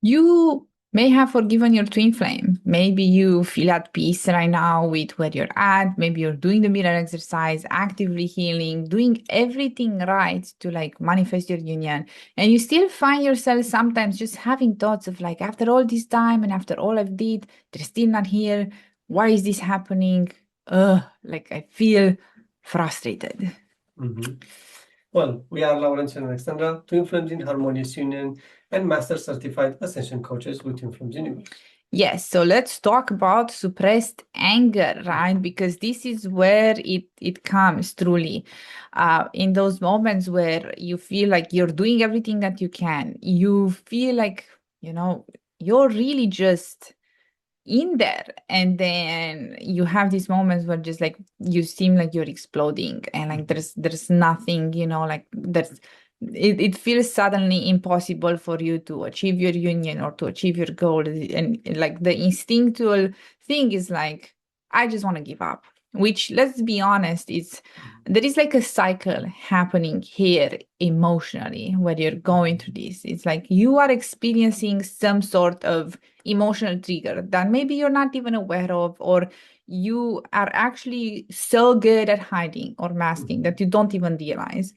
You may have forgiven your twin flame. Maybe you feel at peace right now with where you're at. Maybe you're doing the mirror exercise, actively healing, doing everything right to like manifest your union. And you still find yourself sometimes just having thoughts of like, after all this time and after all I've did, they're still not here. Why is this happening? Like I feel frustrated. Mhm. Well, we are Lawrence and Alexandra, twin flames in harmonious union and master certified ascension coaches with Twin Flames Universe. Yes, so let's talk about suppressed anger, right? Because this is where it comes truly. In those moments where you feel like you're doing everything that you can, you feel like, you're really just in there. And then you have these moments where just like you seem like you're exploding and like there's nothing, like it feels suddenly impossible for you to achieve your union or to achieve your goal. And like the instinctual thing is like, I just want to give up. Which, let's be honest, there is like a cycle happening here emotionally where you're going through this. It's like you are experiencing some sort of emotional trigger that maybe you're not even aware of, or you are actually so good at hiding or masking that you don't even realize.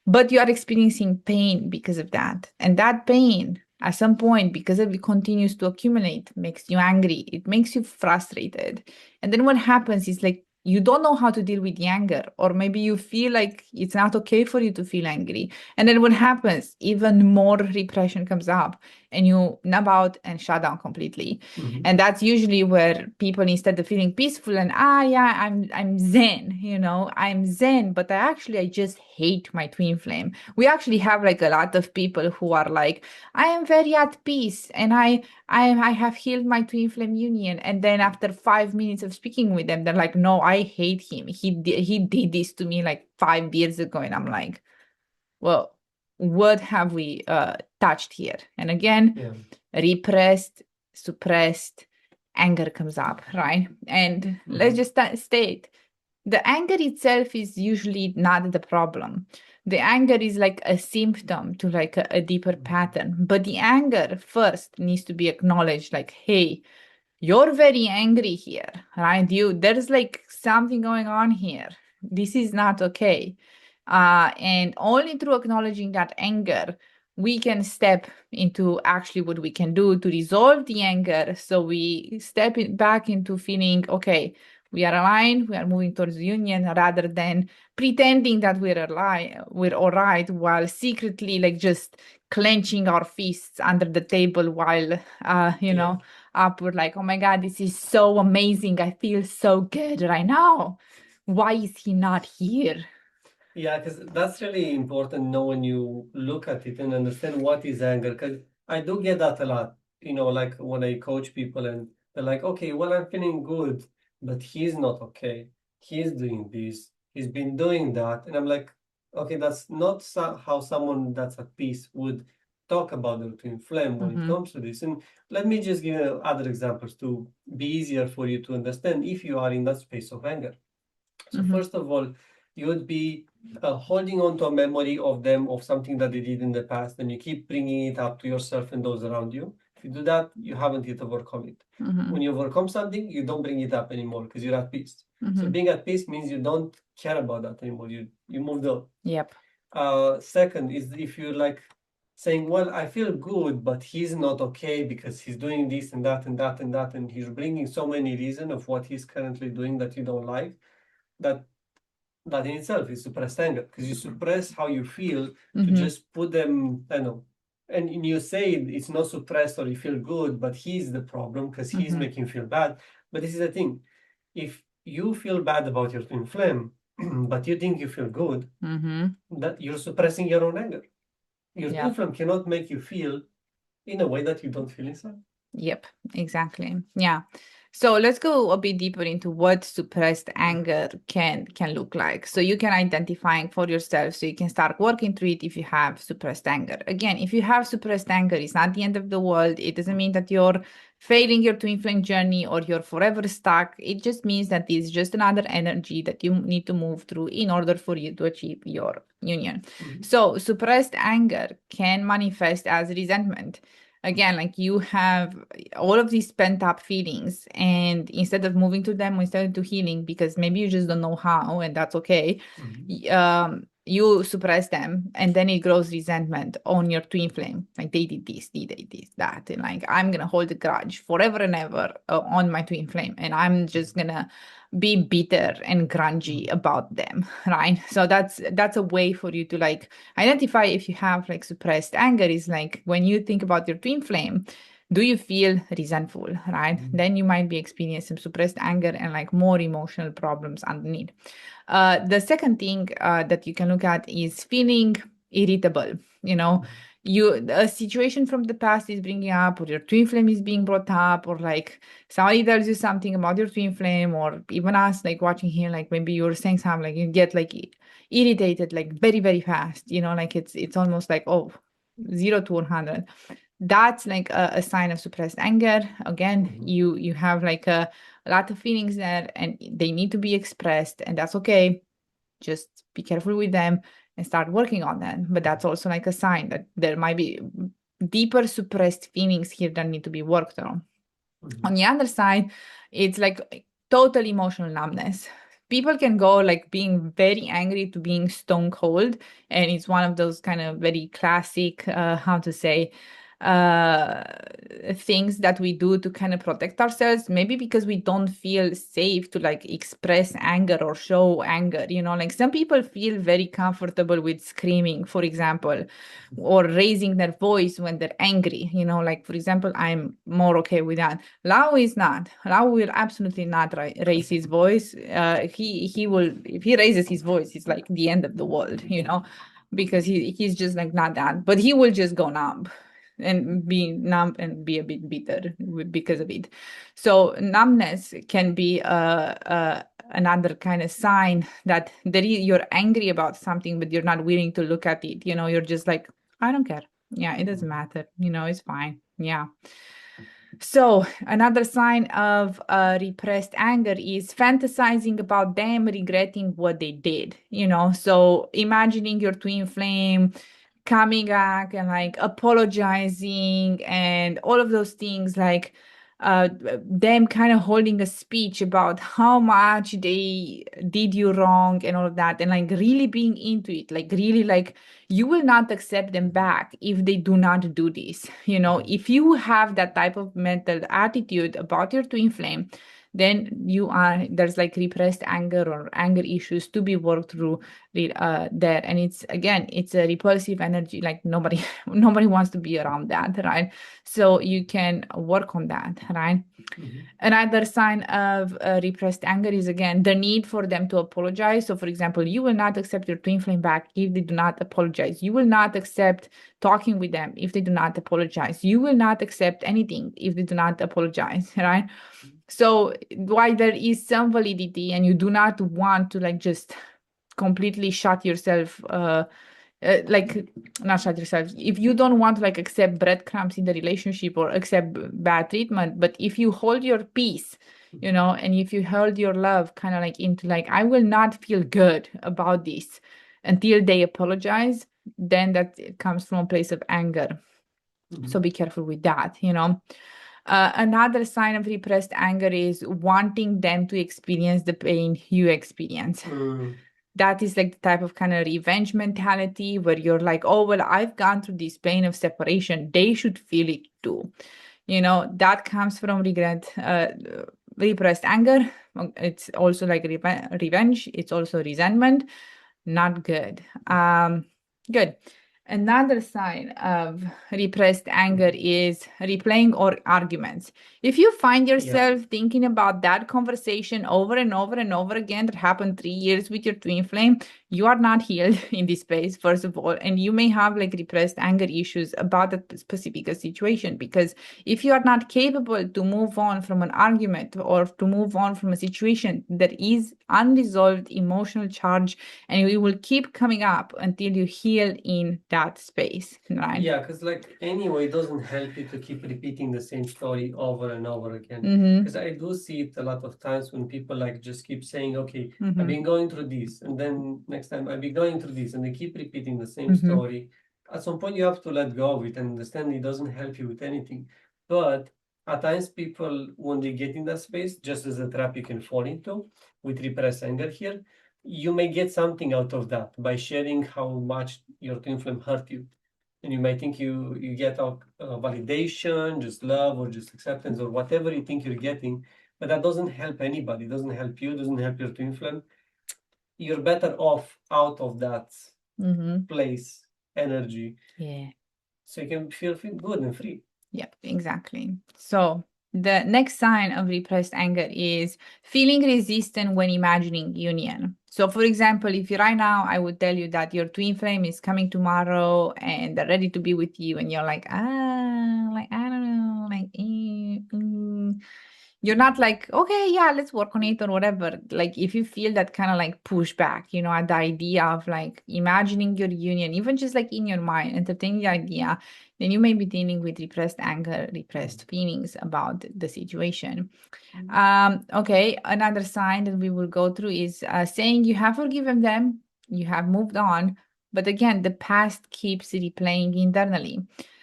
But you are experiencing pain because of that. And that pain, at some point, because it continues to accumulate, makes you angry. It makes you frustrated. And then what happens is like you don't know how to deal with the anger, or maybe you feel like it's not okay for you to feel angry. And then what happens? Even more repression comes up and you numb out and shut down completely. Mhm. And that's usually where people, instead of feeling peaceful and yeah, I'm zen, I'm zen, but I just hate my twin flame. We actually have like a lot of people who are like, I am very at peace and I have healed my twin flame union. And then after 5 minutes of speaking with them, they're like, no, I hate him. He did this to me like 5 years ago. And I'm like, well, what have we touched here? And again, Yeah. repressed, suppressed, anger comes up, right? And let's Mhm. just state the anger itself is usually not the problem. The anger is like a symptom to like a deeper pattern. But the anger first needs to be acknowledged like, hey, you're very angry here, right? There's like something going on here. This is not okay. And only through acknowledging that anger, we can step into actually what we can do to resolve the anger. So we step it back into feeling, okay, we are aligned, we are moving towards union rather than pretending that we're all right while secretly like just clenching our fists under the table while, Yeah. upward like, oh my God, this is so amazing. I feel so good right now. Why is he not here? Yeah, because that's really important, when you look at it and understand what is anger. Because I do get that a lot, like when I coach people and they're like, okay, well, I'm feeling good, but he's not okay. He's doing this, he's been doing that. And I'm like, okay, that's not how someone that's at peace would talk about their twin flame when it Mm-hmm. comes to this. And let me just give you other examples to be easier for you to understand if you are in that space of anger. So, Mm-hmm. first of all, you would be holding on to a memory of them, of something that they did in the past, and you keep bringing it up to yourself and those around you. If you do that, you haven't yet overcome it. Mm-hmm. When you overcome something, you don't bring it up anymore because you're at peace. So Mm-hmm. being at peace means you don't care about that anymore. You moved on. Yep. Second is if you're like saying, "Well, I feel good, but he's not okay because he's doing this and that and that and that, and he's bringing so many reasons of what he's currently doing that you don't like." That that in itself is suppressed anger because you suppress how you feel to Mm-hmm. just put them, and you say it's not suppressed or you feel good, but he's the problem because he's Mm-hmm. making you feel bad. But this is the thing: if you feel bad about your twin flame, but you think you feel good, Mm-hmm. that you're suppressing your own anger. Your twin Yep. flame cannot make you feel in a way that you don't feel inside. Yep. Exactly. Yeah. So let's go a bit deeper into what suppressed anger can look like. So you can identify for yourself, so you can start working through it if you have suppressed anger. Again, if you have suppressed anger, it's not the end of the world. It doesn't mean that you're failing your twin flame journey or you're forever stuck. It just means that it's just another energy that you need to move through in order for you to achieve your union. Mhm. So suppressed anger can manifest as resentment. again, like you have all of these pent up feelings, and instead of moving to them, or instead of to healing, because maybe you just don't know how, and that's okay, you suppress them, and then it grows resentment on your twin flame. Like they did this, they did this, that, and like I'm gonna hold a grudge forever and ever on my twin flame, and I'm just gonna be bitter and grungy about them, right? So that's a way for you to like identify if you have like suppressed anger. Is like when you think about your twin flame, do you feel resentful, right? Then you might be experiencing suppressed anger and like more emotional problems underneath. The second thing that you can look at is feeling irritable. You know, a situation from the past is bringing up, or your twin flame is being brought up, or like somebody tells you something about your twin flame, or even us like watching here, like maybe you're saying something, like you get like irritated like very very fast. You know, like it's almost like, oh, 0 to 100. That's like a sign of suppressed anger. Again, you have like a lot of feelings there, and they need to be expressed, and that's okay. Just be careful with them and start working on them. But that's also like a sign that there might be deeper suppressed feelings here that need to be worked on. On the other side, it's like total emotional numbness. People can go like being very angry to being stone cold, and it's one of those kind of very classic, how to say, uh things that we do to kind of protect ourselves, maybe because we don't feel safe to like express anger or show anger. You know, like some people feel very comfortable with screaming, for example, or raising their voice when they're angry. You know, like for example, I'm more okay with that. Lau is not. Lau will absolutely not raise his voice. He will, if he raises his voice, it's like the end of the world, you know, because he's just like not that. But he will just go numb and be numb and be a bit bitter because of it. So numbness can be another kind of sign that you're angry about something, but you're not willing to look at it. You know, you're just like, I don't care. Yeah, it doesn't matter. You know, it's fine. Yeah. So another sign of repressed anger is fantasizing about them regretting what they did, you know. So imagining your twin flame coming back and like apologizing and all of those things, like them kind of holding a speech about how much they did you wrong and all of that, and like really being into it, like really like you will not accept them back if they do not do this. You know, if you have that type of mental attitude about your twin flame, then there's like repressed anger or anger issues to be worked through there. And it's, again, it's a repulsive energy, like nobody nobody wants to be around that, right? So you can work on that, right? Another sign of repressed anger is, again, the need for them to apologize. So, for example, you will not accept your twin flame back if they do not apologize. You will not accept talking with them if they do not apologize. You will not accept anything if they do not apologize, right? So, while there is some validity and you do not want to like just completely shut yourself like not shut yourself, if you don't want to like accept breadcrumbs in the relationship or accept bad treatment, but if you hold your peace, you know, and if you hold your love kind of like into like, I will not feel good about this until they apologize, then that comes from a place of anger. So be careful with that, you know. Another sign of repressed anger is wanting them to experience the pain you experience. That is like the type of kind of revenge mentality where you're like, oh, well, I've gone through this pain of separation. They should feel it too. You know, that comes from regret, repressed anger. It's also like revenge. It's also resentment. Not good. Good. Another sign of repressed anger is replaying or arguments. If you find yourself thinking about that conversation over and over and over again that happened 3 years with your twin flame, you are not healed in this space, first of all, and you may have like repressed anger issues about that specific situation, because if you are not capable to move on from an argument or to move on from a situation, there is unresolved emotional charge, and it will keep coming up until you heal in that space, right? Yeah, because like anyway, it doesn't help you to keep repeating the same story over and over again. Because I do see it a lot of times when people like just keep saying, okay, I've been going through this, and then next time I'll be going through this, and they keep repeating the same story. at some point you have to let go of it and understand it doesn't help you with anything. But at times people, when they get in that space, just as a trap you can fall into with repressed anger here, you may get something out of that by sharing how much your twin flame hurt you. And you might think you get validation, just love, or just acceptance, or whatever you think you're getting, but that doesn't help anybody. It doesn't help you. Doesn't help your twin flame. You're better off out of that place, energy, Yeah. so you can feel good and free. Yep, exactly. So the next sign of repressed anger is feeling resistant when imagining union. So for example, if you right now, I would tell you that your twin flame is coming tomorrow and they're ready to be with you, and you're like, like, I don't know, like, you're not like, okay, yeah, let's work on it or whatever. Like if you feel that kind of like pushback, at the idea of like imagining your union, even just like in your mind, entertaining the idea, then you may be dealing with repressed anger, repressed feelings about the situation. Okay, another sign that we will go through is saying you have forgiven them, you have moved on, but again, the past keeps replaying internally.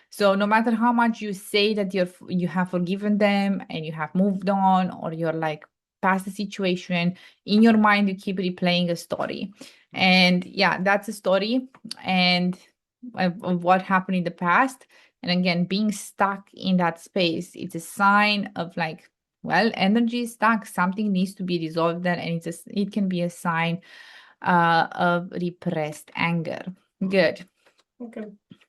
So no matter how much you say that you have forgiven them and you have moved on, or you're like past the situation, in your mind you keep replaying a story. And yeah, that's a story and of what happened in the past. And again, being stuck in that space, it's a sign of like, well, energy is stuck, something needs to be resolved there, and it can be a sign of repressed anger. Good. Okay.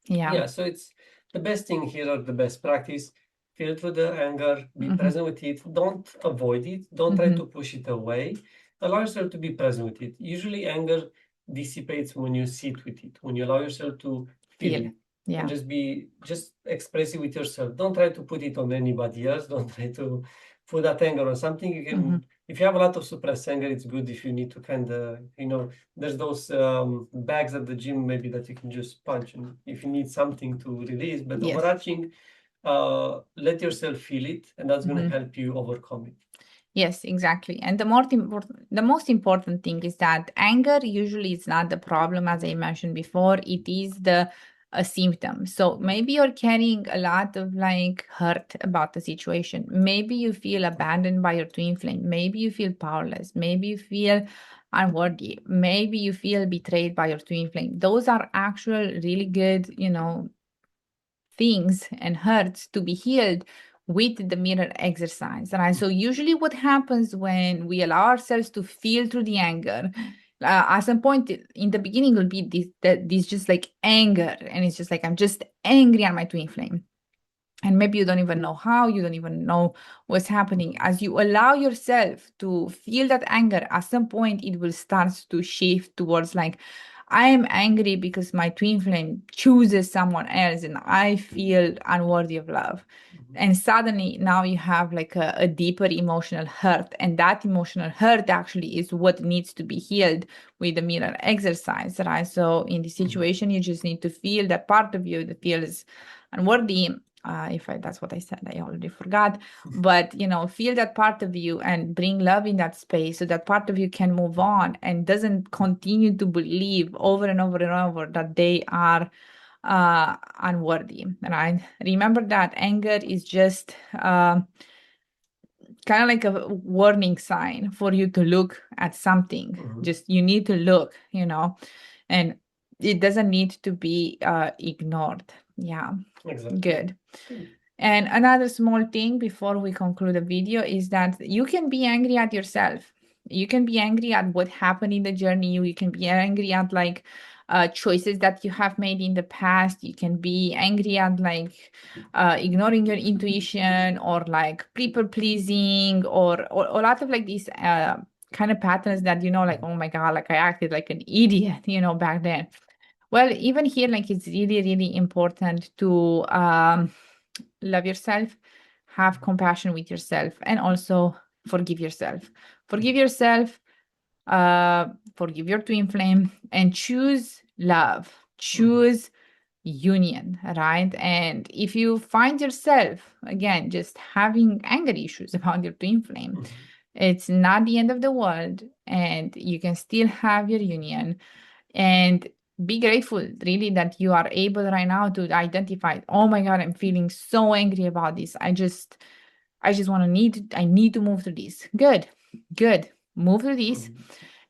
Yeah. Yeah, so it's the best thing here, or the best practice. Feel through the anger, be present with it. Don't avoid it. Don't try to push it away. Allow yourself to be present with it. Usually, anger dissipates when you sit with it, when you allow yourself to feel it. Yeah. And just express it with yourself. Don't try to put it on anybody else. Don't try to put that anger on something. You can, if you have a lot of suppressed anger, it's good if you need to kind of, there's those bags at the gym maybe that you can just punch, and if you need something to release. But Yes. overarching, let yourself feel it, and that's going to help you overcome it. Yes, exactly. And the most important thing is that anger usually is not the problem, as I mentioned before. It is a symptom. So maybe you're carrying a lot of like hurt about the situation. Maybe you feel abandoned by your twin flame. Maybe you feel powerless. Maybe you feel unworthy. Maybe you feel betrayed by your twin flame. Those are actual really good, things and hurts to be healed with the mirror exercise, right? So usually what happens when we allow ourselves to feel through the anger, at some point in the beginning will be this just like anger, and it's just like, I'm just angry at my twin flame. And maybe you don't even know how, you don't even know what's happening. As you allow yourself to feel that anger, at some point it will start to shift towards like, I am angry because my twin flame chooses someone else and I feel unworthy of love. And suddenly now you have like a deeper emotional hurt. And that emotional hurt actually is what needs to be healed with the mirror exercise, right? So in this situation, you just need to feel that part of you that feels unworthy. That's what I said, I already forgot. But feel that part of you and bring love in that space, so that part of you can move on and doesn't continue to believe over and over and over that they are unworthy. Right? Remember that anger is just kind of like a warning sign for you to look at something. Just you need to look, and it doesn't need to be ignored. Yeah. Exactly. Good. And another small thing before we conclude the video is that you can be angry at yourself. You can be angry at what happened in the journey. You can be angry at like choices that you have made in the past. You can be angry at like ignoring your intuition, or like people pleasing, or a lot of like these kind of patterns that, like, oh my God, like I acted like an idiot, back then. Well, even here, like it's really, really important to love yourself, have compassion with yourself, and also forgive yourself. Forgive yourself, forgive your twin flame, and choose love, choose union, right? And if you find yourself, again, just having anger issues about your twin flame, it's not the end of the world, and you can still have your union. And be grateful really that you are able right now to identify, oh my God, I'm feeling so angry about this. I just I need to move through this. Good. Move through this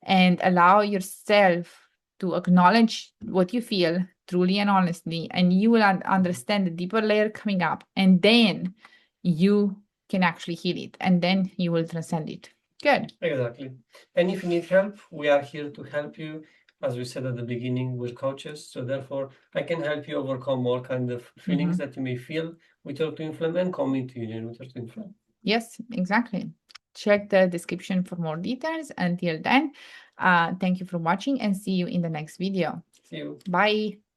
and allow yourself to acknowledge what you feel truly and honestly, and you will understand the deeper layer coming up, and then you can actually heal it, and then you will transcend it. Good. Exactly. And if you need help, we are here to help you. As we said at the beginning, we're coaches, so therefore I can help you overcome all kind of feelings that you may feel with your twin flame and come into union with your twin flame. Yes, exactly. Check the description for more details. Until then, thank you for watching and see you in the next video. See you. Bye.